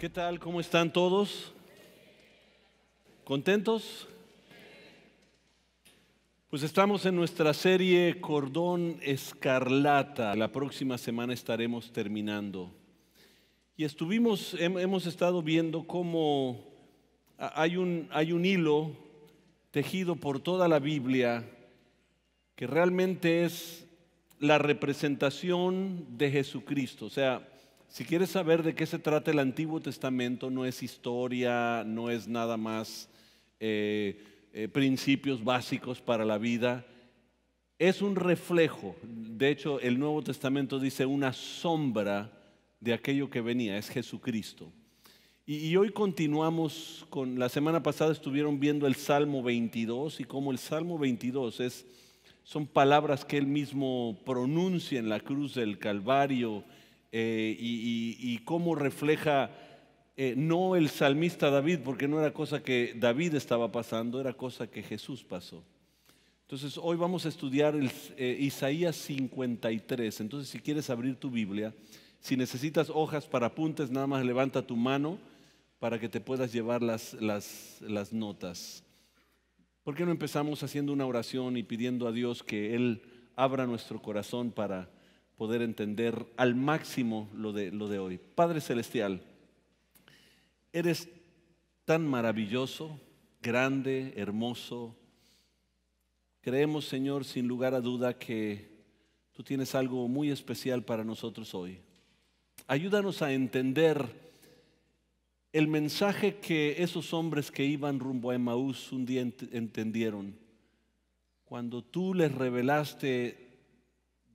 ¿Qué tal? ¿Cómo están todos? ¿Contentos? Pues estamos en nuestra serie Cordón Escarlata. La próxima semana estaremos terminando. Y hemos estado viendo cómo hay un hilo tejido por toda la Biblia que realmente es la representación de Jesucristo. O sea, si quieres saber de qué se trata el Antiguo Testamento, no es historia, no es nada más principios básicos para la vida. Es un reflejo. De hecho, el Nuevo Testamento dice una sombra de aquello que venía, es Jesucristo. Y hoy continuamos con, la semana pasada estuvieron viendo el Salmo 22 y cómo el Salmo 22 son palabras que él mismo pronuncia en la cruz del Calvario. Y cómo refleja no el salmista David, porque no era cosa que David estaba pasando, era cosa que Jesús pasó. Entonces hoy vamos a estudiar Isaías 53. Entonces, si quieres abrir tu Biblia, si necesitas hojas para apuntes, nada más levanta tu mano para que te puedas llevar las notas. ¿Por qué no empezamos haciendo una oración y pidiendo a Dios que Él abra nuestro corazón para poder entender al máximo lo de hoy? Padre Celestial, eres tan maravilloso, grande, hermoso. Creemos, Señor, sin lugar a duda que tú tienes algo muy especial para nosotros hoy. Ayúdanos a entender el mensaje que esos hombres que iban rumbo a Emaús un día entendieron. Cuando tú les revelaste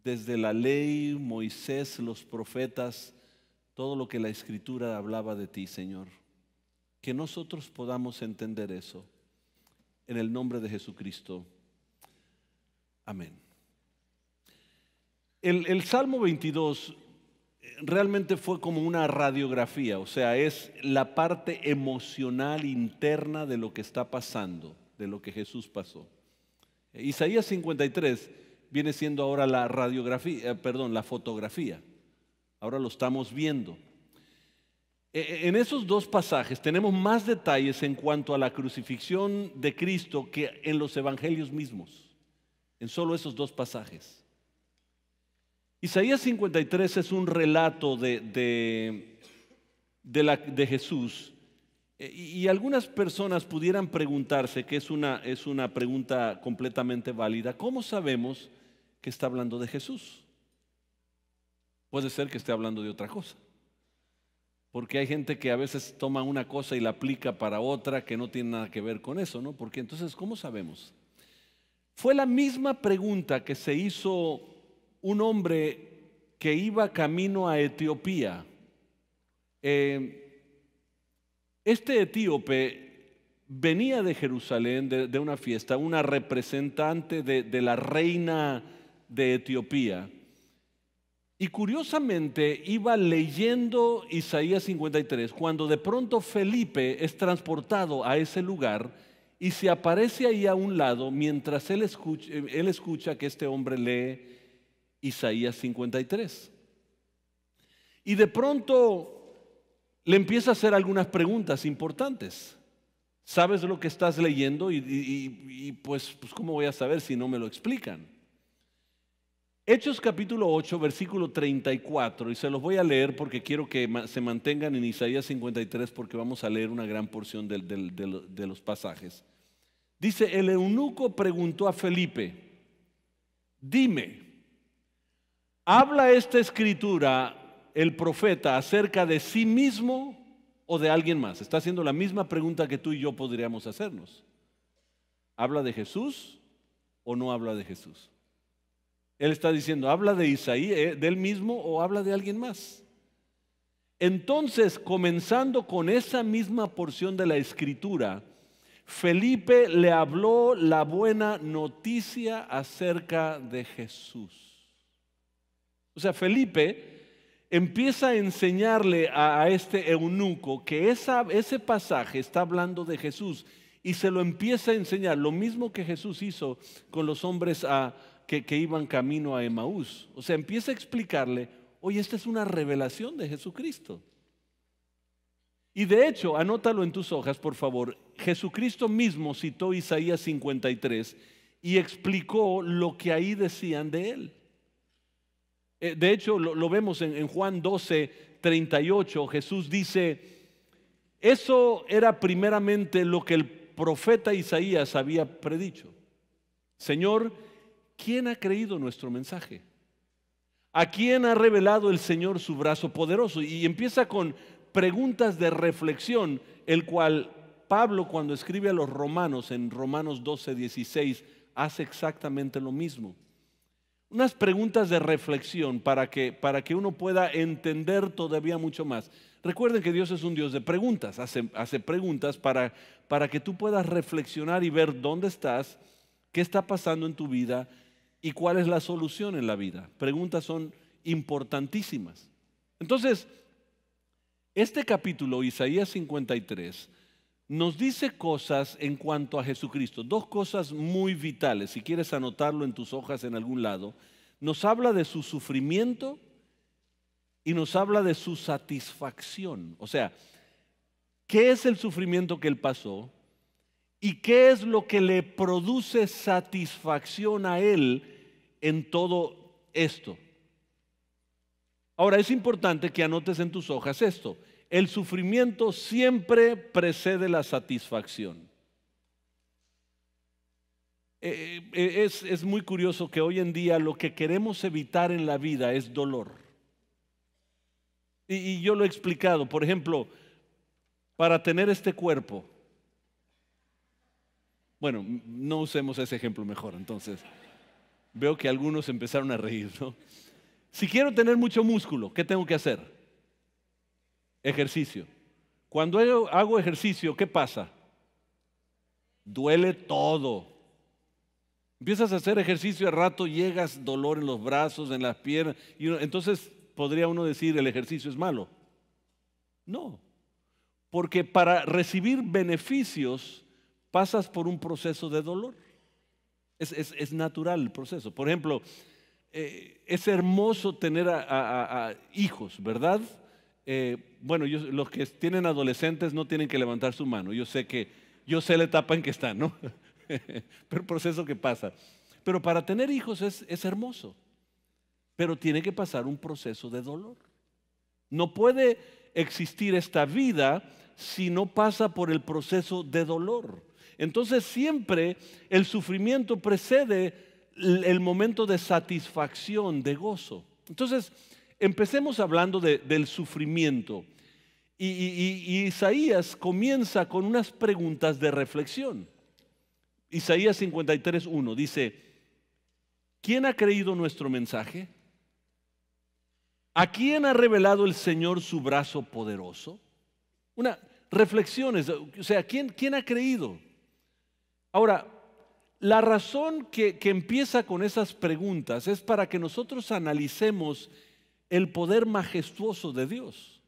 desde la ley, Moisés, los profetas, todo lo que la Escritura hablaba de ti, Señor. Que nosotros podamos entender eso. En el nombre de Jesucristo. Amén. El Salmo 22 realmente fue como una radiografía, o sea, es la parte emocional interna de lo que está pasando, de lo que Jesús pasó. Isaías 53 viene siendo ahora la radiografía, la fotografía. Ahora lo estamos viendo. En esos dos pasajes tenemos más detalles en cuanto a la crucifixión de Cristo que en los evangelios mismos, en solo esos dos pasajes. Isaías 53 es un relato de Jesús. Y algunas personas pudieran preguntarse, que es una pregunta completamente válida: ¿cómo sabemos que está hablando de Jesús? Puede ser que esté hablando de otra cosa, porque hay gente que a veces toma una cosa y la aplica para otra que no tiene nada que ver con eso, ¿no? Porque entonces, ¿cómo sabemos? Fue la misma pregunta que se hizo un hombre que iba camino a Etiopía. Este etíope venía de Jerusalén, de una fiesta, una representante de la reina de Etiopía. Y curiosamente iba leyendo Isaías 53 cuando de pronto Felipe es transportado a ese lugar y se aparece ahí a un lado mientras él escucha que este hombre lee Isaías 53. Y de pronto le empieza a hacer algunas preguntas importantes. ¿Sabes lo que estás leyendo? Pues ¿cómo voy a saber si no me lo explican? Hechos capítulo 8, versículo 34, y se los voy a leer porque quiero que se mantengan en Isaías 53 porque vamos a leer una gran porción de los pasajes. Dice: el eunuco preguntó a Felipe: dime, ¿habla esta escritura el profeta acerca de sí mismo o de alguien más? Está haciendo la misma pregunta que tú y yo podríamos hacernos. ¿Habla de Jesús o no habla de Jesús? Él está diciendo, ¿habla de Isaías, de él mismo, o habla de alguien más? Entonces, comenzando con esa misma porción de la escritura, Felipe le habló la buena noticia acerca de Jesús. O sea, Felipe empieza a enseñarle a este eunuco que ese pasaje está hablando de Jesús, y se lo empieza a enseñar, lo mismo que Jesús hizo con los hombres que iban camino a Emaús. O sea, empieza a explicarle: oye, esta es una revelación de Jesucristo. Y de hecho, anótalo en tus hojas, por favor. Jesucristo mismo citó Isaías 53 y explicó lo que ahí decían de él. De hecho, lo vemos en Juan 12:38. Jesús dice, eso era primeramente lo que el profeta Isaías había predicho. Señor, ¿quién ha creído nuestro mensaje? ¿A quién ha revelado el Señor su brazo poderoso? Y empieza con preguntas de reflexión, el cual Pablo, cuando escribe a los romanos en Romanos 12:16, hace exactamente lo mismo. Unas preguntas de reflexión para que uno pueda entender todavía mucho más. Recuerden que Dios es un Dios de preguntas, hace preguntas para que tú puedas reflexionar y ver dónde estás, qué está pasando en tu vida y cuál es la solución en la vida. Preguntas son importantísimas. Entonces, este capítulo, Isaías 53, nos dice cosas en cuanto a Jesucristo, dos cosas muy vitales. Si quieres anotarlo en tus hojas en algún lado, nos habla de su sufrimiento y nos habla de su satisfacción. O sea, ¿qué es el sufrimiento que él pasó? ¿Y qué es lo que le produce satisfacción a él en todo esto? Ahora, es importante que anotes en tus hojas esto. El sufrimiento siempre precede la satisfacción. Es muy curioso que hoy en día lo que queremos evitar en la vida es dolor. Y yo lo he explicado. Por ejemplo, para tener este cuerpo. Bueno, no usemos ese ejemplo mejor. Entonces, veo que algunos empezaron a reír, ¿no? Si quiero tener mucho músculo, ¿qué tengo que hacer? Ejercicio. Cuando hago ejercicio, ¿qué pasa? Duele todo. Empiezas a hacer ejercicio, al rato llegas dolor en los brazos, en las piernas. Entonces, ¿podría uno decir el ejercicio es malo? No. Porque para recibir beneficios pasas por un proceso de dolor. Es natural el proceso. Por ejemplo, es hermoso tener a hijos, ¿verdad? Bueno, los que tienen adolescentes no tienen que levantar su mano. Yo sé la etapa en que están, ¿no? Pero el proceso que pasa. Pero para tener hijos es hermoso. Pero tiene que pasar un proceso de dolor. No puede existir esta vida si no pasa por el proceso de dolor. Entonces siempre el sufrimiento precede el momento de satisfacción, de gozo. Entonces, empecemos hablando del sufrimiento. Y Isaías comienza con unas preguntas de reflexión. Isaías 53:1 dice, ¿quién ha creído nuestro mensaje? ¿A quién ha revelado el Señor su brazo poderoso? Reflexiones, o sea, ¿quién ha creído? Ahora, la razón que empieza con esas preguntas es para que nosotros analicemos el poder majestuoso de Dios.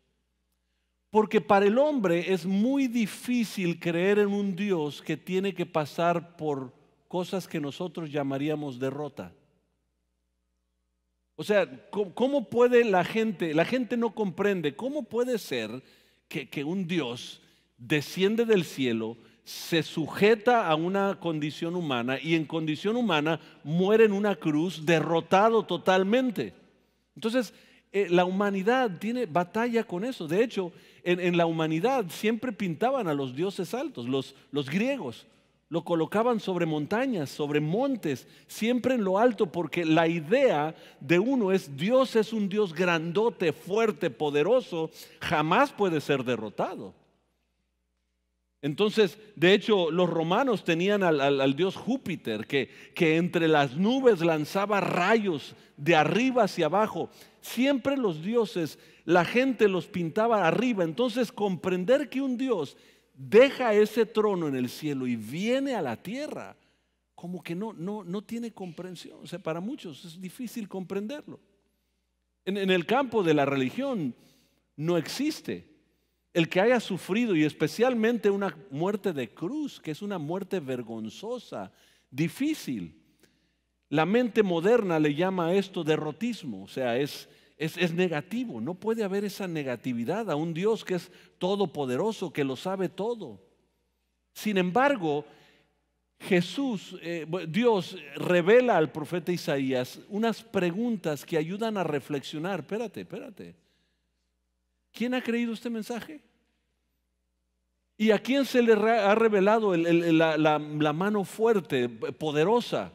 Porque para el hombre es muy difícil creer en un Dios que tiene que pasar por cosas que nosotros llamaríamos derrota. O sea, ¿cómo puede la gente no comprende, cómo puede ser que un Dios desciende del cielo, se sujeta a una condición humana y en condición humana muere en una cruz derrotado totalmente? Entonces, la humanidad tiene batalla con eso. De hecho, en la humanidad siempre pintaban a los dioses altos, los griegos. Lo colocaban sobre montañas, sobre montes, siempre en lo alto, porque la idea de uno es Dios es un Dios grandote, fuerte, poderoso, jamás puede ser derrotado. Entonces, de hecho, los romanos tenían al dios Júpiter, que entre las nubes lanzaba rayos de arriba hacia abajo. Siempre los dioses, la gente los pintaba arriba. Entonces, comprender que un Dios deja ese trono en el cielo y viene a la tierra, como que no tiene comprensión. O sea, para muchos es difícil comprenderlo. En el campo de la religión no existe el que haya sufrido, y especialmente una muerte de cruz, que es una muerte vergonzosa, difícil. La mente moderna le llama a esto derrotismo, o sea, es es negativo. No puede haber esa negatividad a un Dios que es todopoderoso, que lo sabe todo. Sin embargo, Dios revela al profeta Isaías unas preguntas que ayudan a reflexionar. Espérate. ¿Quién ha creído este mensaje? ¿Y a quién se le ha revelado la mano fuerte, poderosa?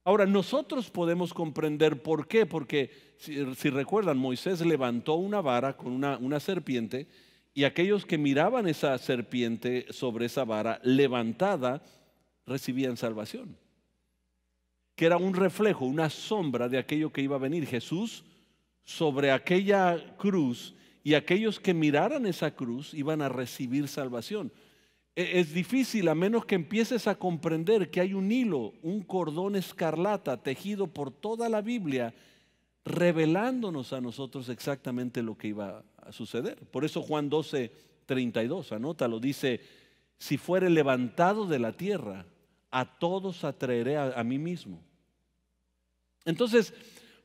Ahora, nosotros podemos comprender por qué, porque si recuerdan, Moisés levantó una vara con una serpiente, y aquellos que miraban esa serpiente sobre esa vara levantada recibían salvación, que era un reflejo, una sombra de aquello que iba a venir. Jesús sobre aquella cruz, y aquellos que miraran esa cruz iban a recibir salvación. Es difícil, a menos que empieces a comprender que hay un hilo, un cordón escarlata tejido por toda la Biblia, revelándonos a nosotros exactamente lo que iba a suceder. Por eso Juan 12:32, anótalo, dice: si fuere levantado de la tierra, a todos atraeré a mí mismo. Entonces,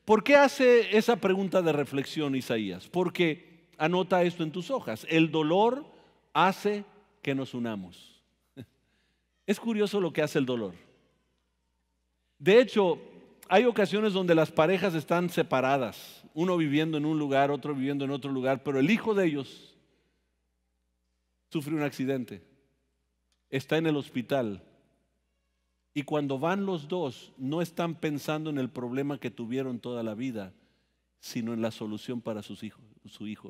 ¿por qué hace esa pregunta de reflexión Isaías? Porque, anota esto en tus hojas, el dolor hace que nos unamos. Es curioso lo que hace el dolor. De hecho, hay ocasiones donde las parejas están separadas, uno viviendo en un lugar, otro viviendo en otro lugar, pero el hijo de ellos sufre un accidente, está en el hospital, y cuando van los dos no están pensando en el problema que tuvieron toda la vida, sino en la solución para su hijo.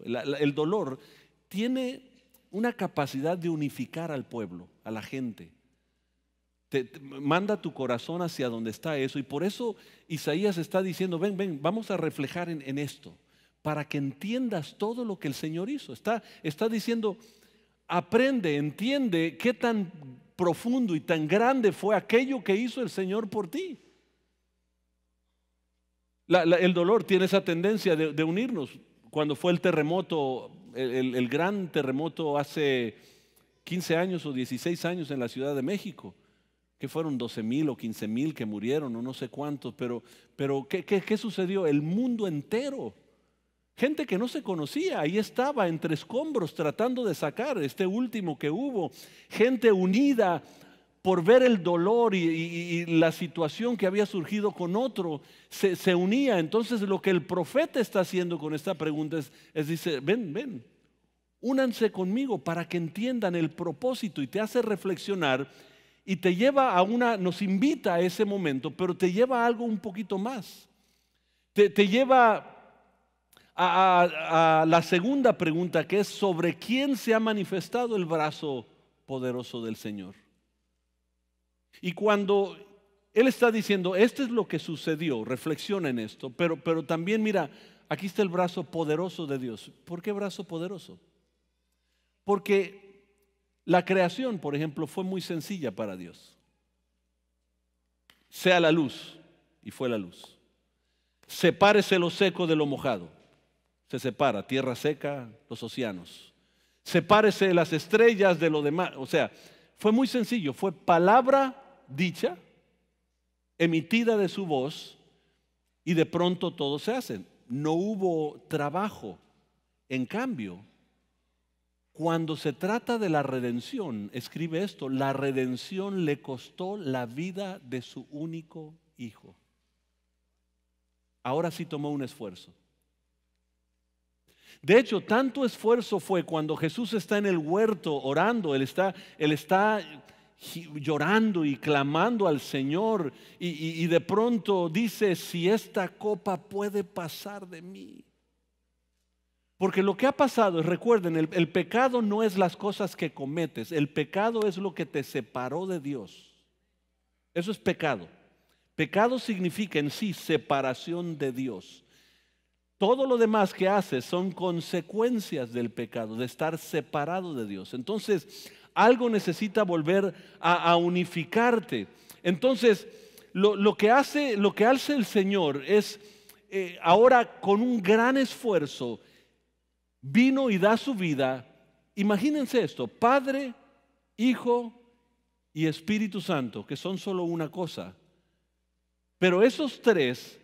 El dolor tiene una capacidad de unificar al pueblo, a la gente. Te manda tu corazón hacia donde está eso, y por eso Isaías está diciendo: ven, vamos a reflejar en esto, para que entiendas todo lo que el Señor hizo. Está diciendo: aprende, entiende qué tan profundo y tan grande fue aquello que hizo el Señor por ti. El dolor tiene esa tendencia de unirnos. Cuando fue el terremoto, el gran terremoto hace 15 años o 16 años en la Ciudad de México, que fueron 12,000 o 15,000 que murieron, o no sé cuántos, pero ¿qué sucedió? El mundo entero, gente que no se conocía, ahí estaba entre escombros tratando de sacar este último que hubo, gente unida por ver el dolor y la situación que había surgido con otro, se unía. Entonces lo que el profeta está haciendo con esta pregunta es dice: ven, únanse conmigo para que entiendan el propósito, y te hace reflexionar y te lleva nos invita a ese momento, pero te lleva a algo un poquito más. Te lleva a la segunda pregunta, que es: ¿sobre quién se ha manifestado el brazo poderoso del Señor? Y cuando Él está diciendo, esto es lo que sucedió, reflexiona en esto, pero también mira, aquí está el brazo poderoso de Dios. ¿Por qué brazo poderoso? Porque la creación, por ejemplo, fue muy sencilla para Dios. Sea la luz, y fue la luz. Sepárese lo seco de lo mojado. Se separa, tierra seca, los océanos. Sepárese las estrellas de lo demás. O sea, fue muy sencillo, fue palabra dicha, emitida de su voz, y de pronto todo se hace. No hubo trabajo. En cambio, cuando se trata de la redención, escribe esto: la redención le costó la vida de su único hijo. Ahora sí tomó un esfuerzo. De hecho, tanto esfuerzo fue cuando Jesús está en el huerto orando, Él está llorando y clamando al Señor, y de pronto dice: si esta copa puede pasar de mí. Porque lo que ha pasado es, recuerden, el pecado no es las cosas que cometes, el pecado es lo que te separó de Dios. Eso es pecado. Pecado significa en sí separación de Dios. Todo lo demás que haces son consecuencias del pecado, de estar separado de Dios. Entonces, algo necesita volver a unificarte. Entonces, lo que hace el Señor es, ahora con un gran esfuerzo, vino y da su vida. Imagínense esto: Padre, Hijo y Espíritu Santo, que son solo una cosa. Pero esos tres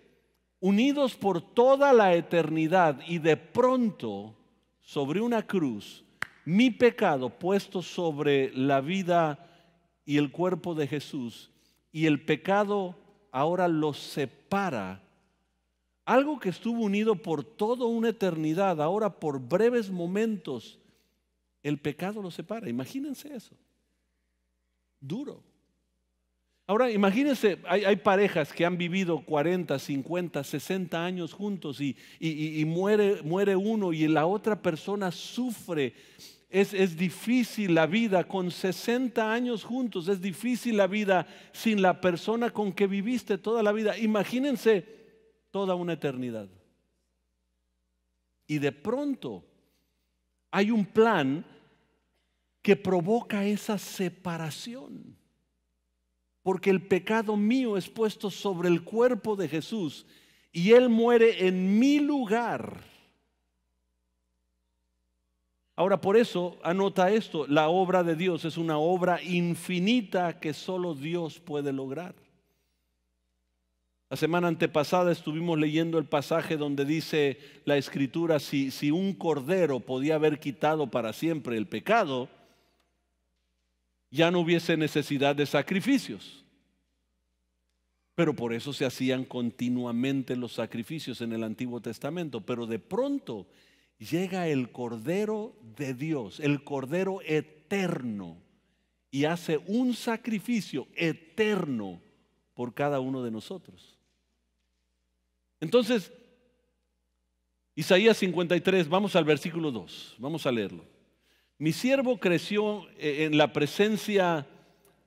unidos por toda la eternidad, y de pronto, sobre una cruz, mi pecado puesto sobre la vida y el cuerpo de Jesús, y el pecado ahora los separa. Algo que estuvo unido por toda una eternidad, ahora por breves momentos, el pecado los separa. Imagínense eso. Duro. Ahora imagínense, hay parejas que han vivido 40, 50, 60 años juntos y muere uno y la otra persona sufre. Es difícil la vida con 60 años juntos, es difícil la vida sin la persona con que viviste toda la vida. Imagínense toda una eternidad. Y de pronto hay un plan que provoca esa separación. Porque el pecado mío es puesto sobre el cuerpo de Jesús y Él muere en mi lugar. Ahora, por eso, anota esto, la obra de Dios es una obra infinita que solo Dios puede lograr. La semana antepasada estuvimos leyendo el pasaje donde dice la Escritura, si un cordero podía haber quitado para siempre el pecado, ya no hubiese necesidad de sacrificios. Pero por eso se hacían continuamente los sacrificios en el Antiguo Testamento. Pero de pronto llega el Cordero de Dios, el Cordero eterno, y hace un sacrificio eterno por cada uno de nosotros. Entonces, Isaías 53, vamos al versículo 2, vamos a leerlo. Mi siervo creció en la presencia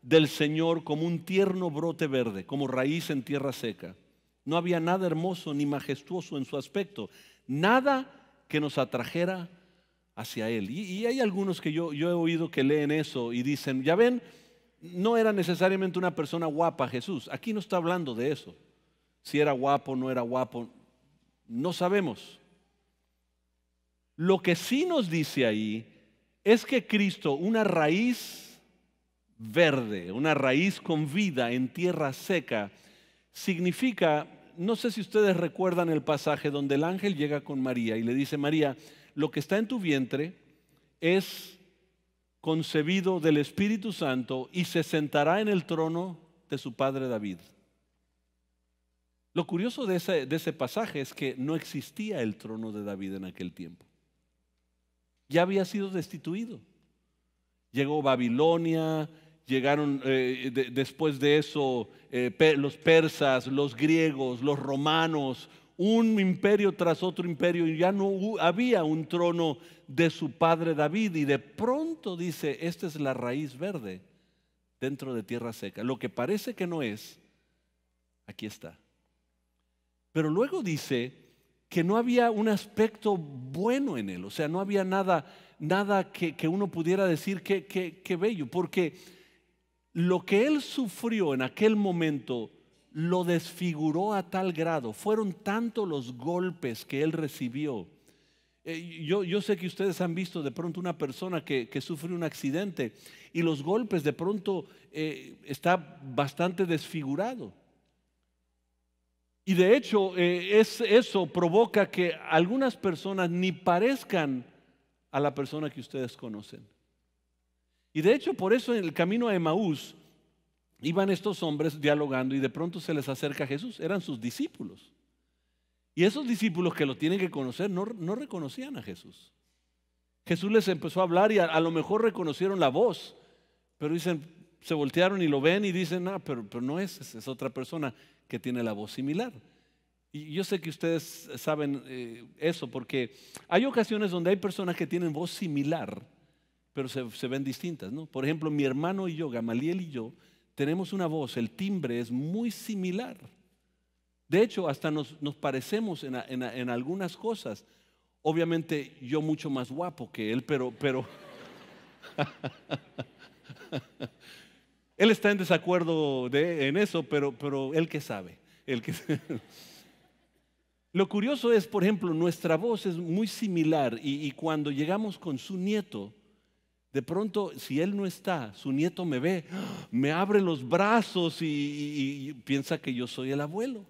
del Señor como un tierno brote verde, como raíz en tierra seca. No había nada hermoso ni majestuoso en su aspecto, nada que nos atrajera hacia Él. Y hay algunos que yo he oído que leen eso y dicen, ya ven, no era necesariamente una persona guapa Jesús. Aquí no está hablando de eso. Si era guapo o no era guapo, no sabemos. Lo que sí nos dice ahí es que Cristo, una raíz verde, una raíz con vida en tierra seca, significa, no sé si ustedes recuerdan el pasaje donde el ángel llega con María y le dice, María, lo que está en tu vientre es concebido del Espíritu Santo y se sentará en el trono de su padre David. Lo curioso de ese pasaje es que no existía el trono de David en aquel tiempo. Ya había sido destituido. Llegó Babilonia, llegaron después de eso los persas, los griegos, los romanos, un imperio tras otro imperio, y ya no había un trono de su padre David. Y de pronto dice, esta es la raíz verde dentro de tierra seca. Lo que parece que no es, aquí está. Pero luego dice que no había un aspecto bueno en él, o sea, no había nada que uno pudiera decir que bello, porque lo que él sufrió en aquel momento lo desfiguró a tal grado, fueron tantos los golpes que él recibió. Yo sé que ustedes han visto de pronto una persona que sufre un accidente y los golpes de pronto está bastante desfigurado. Y de hecho eso provoca que algunas personas ni parezcan a la persona que ustedes conocen. Y de hecho por eso en el camino a Emaús iban estos hombres dialogando y de pronto se les acerca Jesús, eran sus discípulos. Y esos discípulos que lo tienen que conocer no reconocían a Jesús. Jesús les empezó a hablar y a lo mejor reconocieron la voz, pero dicen, se voltearon y lo ven y dicen, pero no es otra persona que tiene la voz similar. Y yo sé que ustedes saben eso, porque hay ocasiones donde hay personas que tienen voz similar, pero se ven distintas, ¿no? Por ejemplo, mi hermano y yo, Gamaliel y yo, tenemos una voz, el timbre es muy similar. De hecho, hasta nos parecemos en algunas cosas. Obviamente yo mucho más guapo que él, pero él está en desacuerdo en eso, pero él que sabe. Lo curioso es, por ejemplo, nuestra voz es muy similar y cuando llegamos con su nieto, de pronto, si él no está, su nieto me ve, me abre los brazos y piensa que yo soy el abuelo.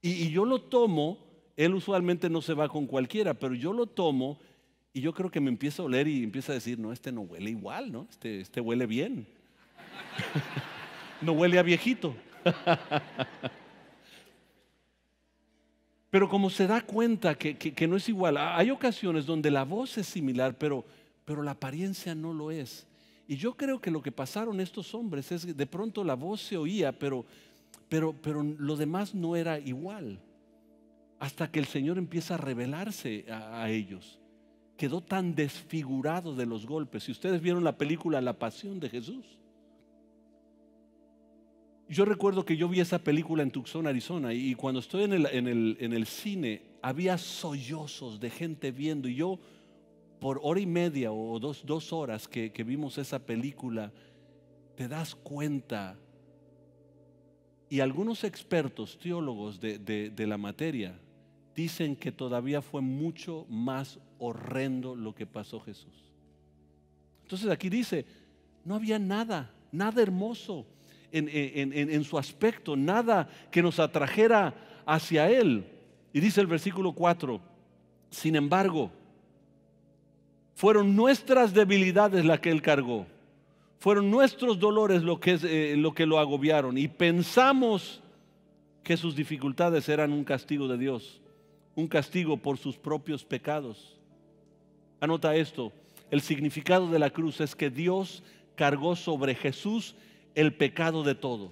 Y yo lo tomo, él usualmente no se va con cualquiera, pero yo lo tomo y yo creo que me empieza a oler y empieza a decir, no, este no huele igual, ¿no? Este huele bien. No huele a viejito. Pero como se da cuenta que no es igual, hay ocasiones donde la voz es similar, pero la apariencia no lo es. Y yo creo que lo que pasaron estos hombres es que de pronto la voz se oía, pero lo demás no era igual. Hasta que el Señor empieza a revelarse a ellos. Quedó tan desfigurado de los golpes. Si ustedes vieron la película La Pasión de Jesús, yo recuerdo que yo vi esa película en Tucson, Arizona, y cuando estoy en el cine, había sollozos de gente viendo, y yo por hora y media o dos horas que vimos esa película, te das cuenta, y algunos expertos, teólogos de la materia, dicen que todavía fue mucho más horrendo lo que pasó Jesús. Entonces aquí dice, no había nada hermoso en su aspecto, nada que nos atrajera hacia Él. Y dice el versículo 4, sin embargo, fueron nuestras debilidades las que Él cargó, fueron nuestros dolores lo que lo agobiaron, y pensamos que sus dificultades eran un castigo de Dios, un castigo por sus propios pecados. Anota esto, el significado de la cruz es que Dios cargó sobre Jesús el pecado de todos.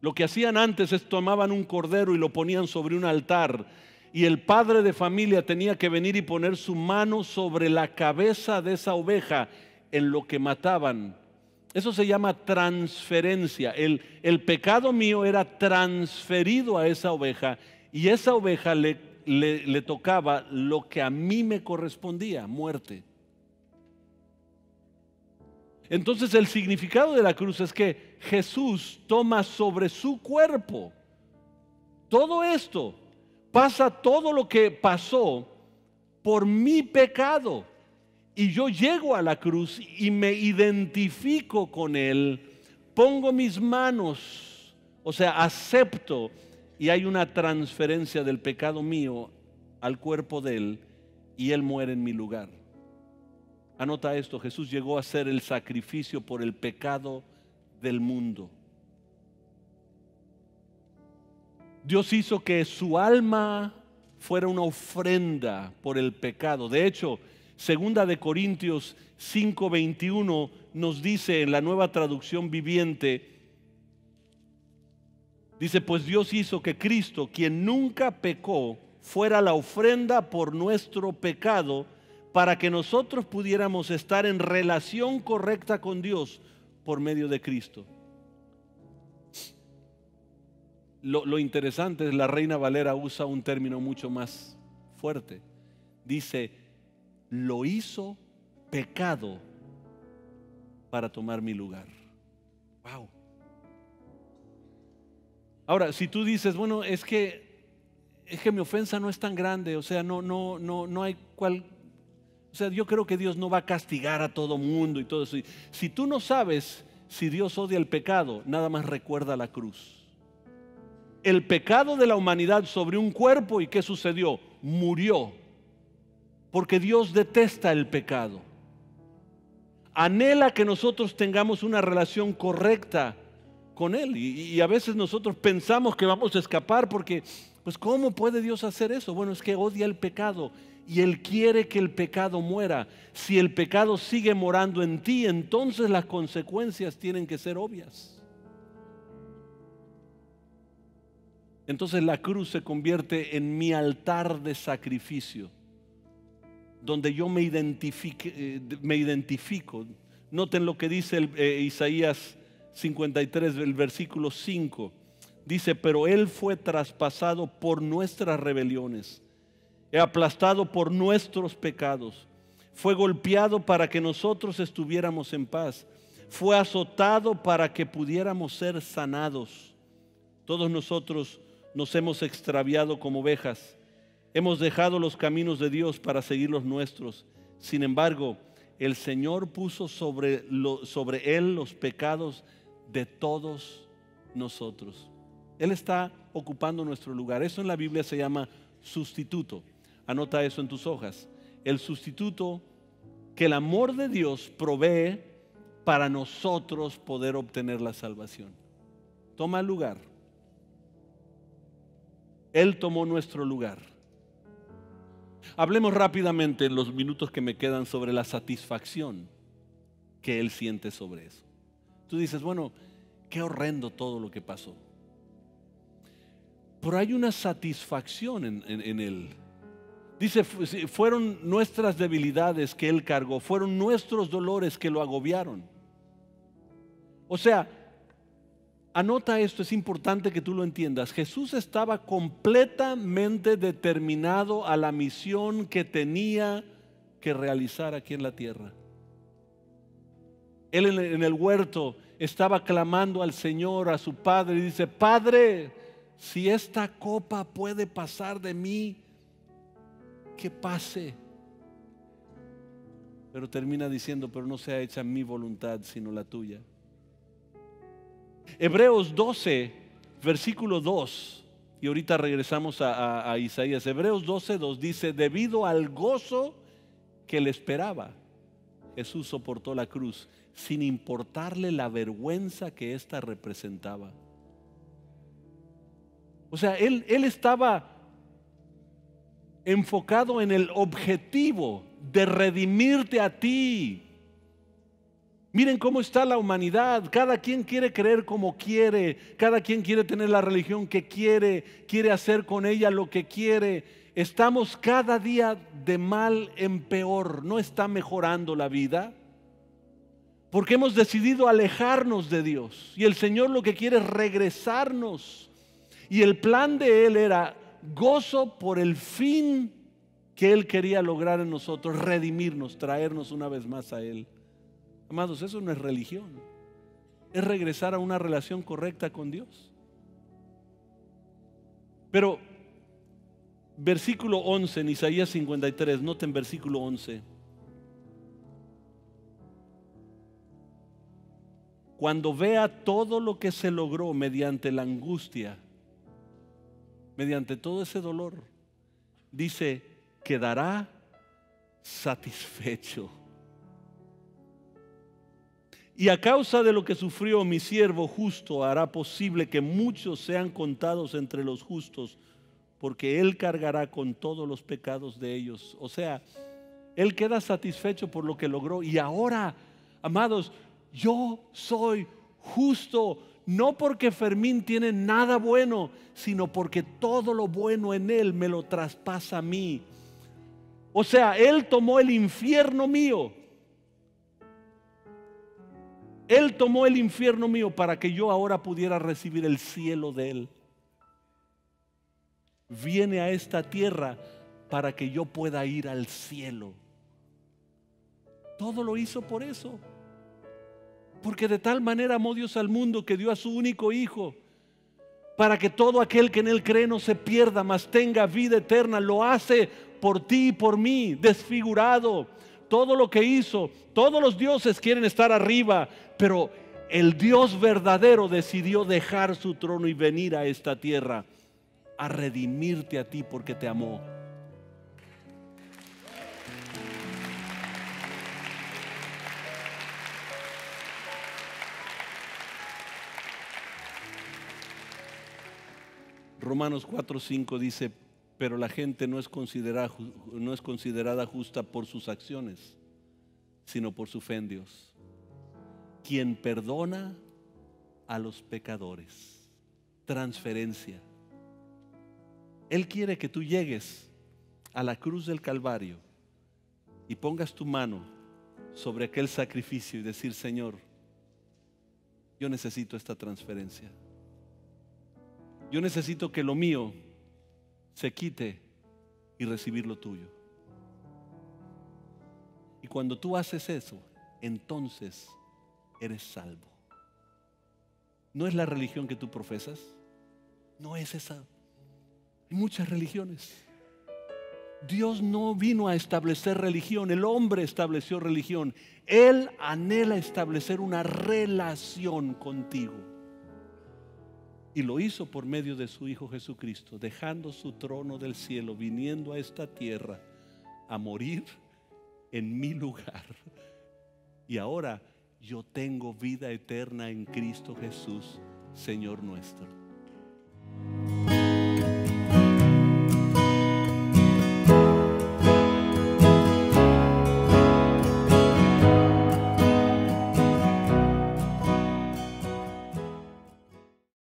Lo que hacían antes es tomaban un cordero y lo ponían sobre un altar, y el padre de familia tenía que venir y poner su mano sobre la cabeza de esa oveja en lo que mataban. Eso se llama transferencia. El pecado mío era transferido a esa oveja, y esa oveja le tocaba lo que a mí me correspondía, muerte. Entonces el significado de la cruz es que Jesús toma sobre su cuerpo todo esto, pasa todo lo que pasó por mi pecado, y yo llego a la cruz y me identifico con Él, pongo mis manos, o sea, acepto, y hay una transferencia del pecado mío al cuerpo de Él, y Él muere en mi lugar. Anota esto, Jesús llegó a ser el sacrificio por el pecado del mundo. Dios hizo que su alma fuera una ofrenda por el pecado. De hecho, 2 Corintios 5:21 nos dice en la Nueva Traducción Viviente, dice, pues Dios hizo que Cristo, quien nunca pecó, fuera la ofrenda por nuestro pecado, para que nosotros pudiéramos estar en relación correcta con Dios por medio de Cristo. Lo interesante es, la Reina Valera usa un término mucho más fuerte. Dice, lo hizo pecado para tomar mi lugar. Wow. Ahora, si tú dices, bueno, es que mi ofensa no es tan grande, o sea, no hay cual. O sea, yo creo que Dios no va a castigar a todo mundo y todo eso. Si tú no sabes si Dios odia el pecado, nada más recuerda la cruz. El pecado de la humanidad sobre un cuerpo, ¿y qué sucedió? Murió. Porque Dios detesta el pecado. Anhela que nosotros tengamos una relación correcta con Él. Y a veces nosotros pensamos que vamos a escapar porque, pues, ¿cómo puede Dios hacer eso? Bueno, es que odia el pecado. Y Él quiere que el pecado muera. Si el pecado sigue morando en ti, entonces las consecuencias tienen que ser obvias. Entonces la cruz se convierte en mi altar de sacrificio, donde yo me identifico. Noten lo que dice Isaías 53, el versículo 5. Dice, pero Él fue traspasado por nuestras rebeliones, aplastado por nuestros pecados, fue golpeado para que nosotros estuviéramos en paz, fue azotado para que pudiéramos ser sanados. Todos nosotros nos hemos extraviado como ovejas, hemos dejado los caminos de Dios para seguir los nuestros. Sin embargo, el Señor puso sobre Él los pecados de todos nosotros. Él está ocupando nuestro lugar. Eso en la Biblia se llama sustituto. Anota eso en tus hojas. El sustituto que el amor de Dios provee para nosotros poder obtener la salvación. Toma el lugar. Él tomó nuestro lugar. Hablemos rápidamente en los minutos que me quedan sobre la satisfacción que Él siente sobre eso. Tú dices, bueno, qué horrendo todo lo que pasó. Pero hay una satisfacción en Él. Dice, fueron nuestras debilidades que Él cargó, fueron nuestros dolores que lo agobiaron. O sea, anota esto, es importante que tú lo entiendas. Jesús estaba completamente determinado a la misión que tenía que realizar aquí en la tierra. Él en el huerto estaba clamando al Señor, a su Padre, y dice, Padre, si esta copa puede pasar de mí, que pase. Pero termina diciendo, pero no sea hecha mi voluntad, sino la tuya. Hebreos 12, versículo 2, y ahorita regresamos a Isaías. Hebreos 12, 2 dice, debido al gozo que le esperaba, Jesús soportó la cruz, sin importarle la vergüenza que ésta representaba. O sea, él estaba enfocado en el objetivo de redimirte a ti. Miren cómo está la humanidad. Cada quien quiere creer como quiere. Cada quien quiere tener la religión que quiere hacer con ella lo que quiere. Estamos cada día de mal en peor. No está mejorando la vida, porque hemos decidido alejarnos de Dios. Y el Señor lo que quiere es regresarnos. Y el plan de Él era gozo por el fin que Él quería lograr en nosotros, redimirnos, traernos una vez más a Él. Amados, eso no es religión, es regresar a una relación correcta con Dios. Pero versículo 11 en Isaías 53, noten versículo 11. Cuando vea todo lo que se logró mediante la angustia, mediante todo ese dolor, dice, quedará satisfecho. Y a causa de lo que sufrió mi siervo justo, hará posible que muchos sean contados entre los justos, porque Él cargará con todos los pecados de ellos. O sea, Él queda satisfecho por lo que logró. Y ahora, amados, yo soy justo, no porque Fermín tiene nada bueno, sino porque todo lo bueno en él me lo traspasa a mí. O sea, Él tomó el infierno mío. Él tomó el infierno mío para que yo ahora pudiera recibir el cielo de Él. Viene a esta tierra para que yo pueda ir al cielo. Todo lo hizo por eso. Porque de tal manera amó Dios al mundo que dio a su único Hijo, para que todo aquel que en Él cree no se pierda, mas tenga vida eterna. Lo hace por ti y por mí, desfigurado. Todo lo que hizo, todos los dioses quieren estar arriba, pero el Dios verdadero decidió dejar su trono y venir a esta tierra a redimirte a ti porque te amó. Romanos 4:5 dice, pero la gente no es considerada justa por sus acciones, sino por su fe en Dios, quien perdona a los pecadores. Transferencia. Él quiere que tú llegues a la cruz del Calvario y pongas tu mano sobre aquel sacrificio y decir, Señor, yo necesito esta transferencia. Yo necesito que lo mío se quite y recibir lo tuyo. Y cuando tú haces eso, entonces eres salvo. No es la religión que tú profesas, no es esa. Hay muchas religiones. Dios no vino a establecer religión, el hombre estableció religión. Él anhela establecer una relación contigo. Y lo hizo por medio de su Hijo Jesucristo, dejando su trono del cielo, viniendo a esta tierra a morir en mi lugar. Y ahora yo tengo vida eterna en Cristo Jesús, Señor nuestro.